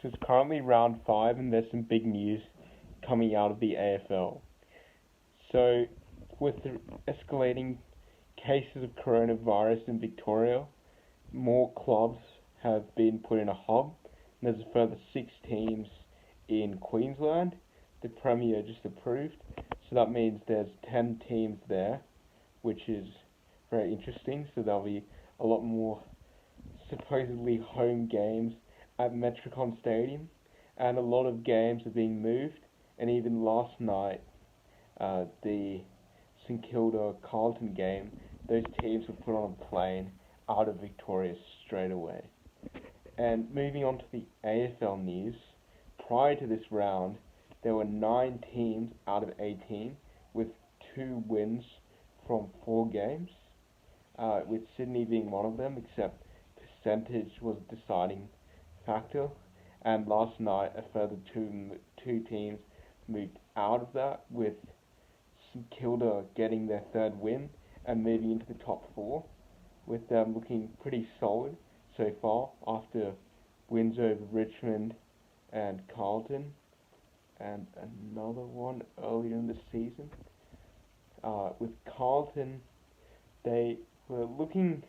So it's currently round 5 and there's some big news coming out of the AFL. So with the escalating cases of coronavirus in Victoria, more clubs have been put in a hub. And there's a further 6 teams in Queensland. The Premier just approved. So that means there's 10 teams there, which is very interesting. So there'll be a lot more supposedly home games at Metricon Stadium, and a lot of games are being moved. And even last night, the St Kilda Carlton game, those teams were put on a plane out of Victoria straight away. And moving on to the AFL news, prior to this round, there were 9 teams out of 18 with 2 wins from 4 games, with Sydney being one of them, except percentage was a deciding factor. And last night, a further two teams moved out of that, with St Kilda getting their 3rd win and moving into the top 4, with them looking pretty solid so far after wins over Richmond and Carlton and another one earlier in the season. With Carlton, they were looking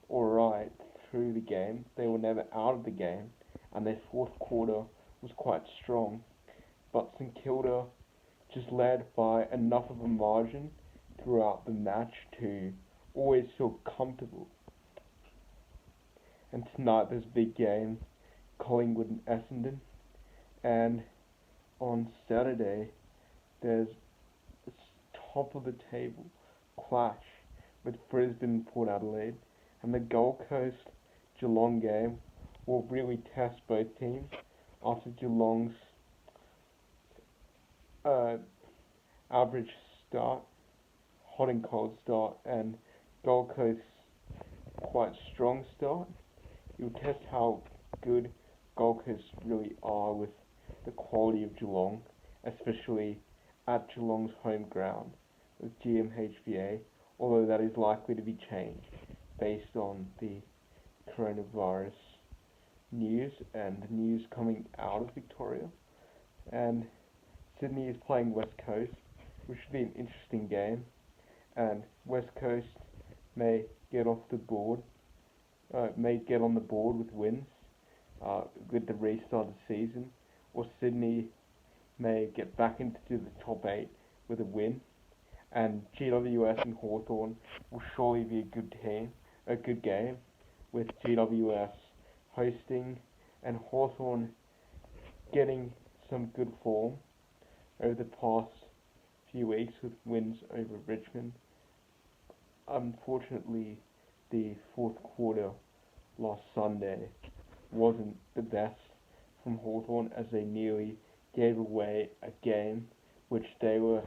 alright through the game. They were never out of the game, and their 4th quarter was quite strong. But St Kilda just led by enough of a margin throughout the match to always feel comfortable. And tonight there's a big game, Collingwood and Essendon. And on Saturday there's a top of the table clash with Brisbane and Port Adelaide. And the Gold Coast Geelong game will really test both teams after Geelong's average start, hot and cold start, and Gold Coast's quite strong start. It will test how good Gold Coast really are with the quality of Geelong, especially at Geelong's home ground with GMHBA, although that is likely to be changed based on the coronavirus news and the news coming out of Victoria. And Sydney is playing West Coast, which should be an interesting game, and West Coast may get off the board, may get on the board with wins with the restart of the season, or Sydney may get back into the top 8 with a win, and GWS and Hawthorn will surely be a good game, with GWS hosting and Hawthorn getting some good form over the past few weeks with wins over Richmond. Unfortunately, the 4th quarter last Sunday wasn't the best from Hawthorn, as they nearly gave away a game which they were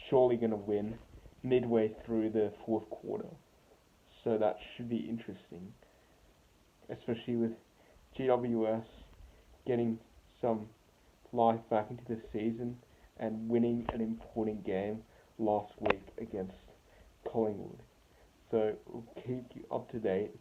surely going to win midway through the 4th quarter. So that should be interesting, especially with GWS getting some life back into the season and winning an important game last week against Collingwood. So we'll keep you up to date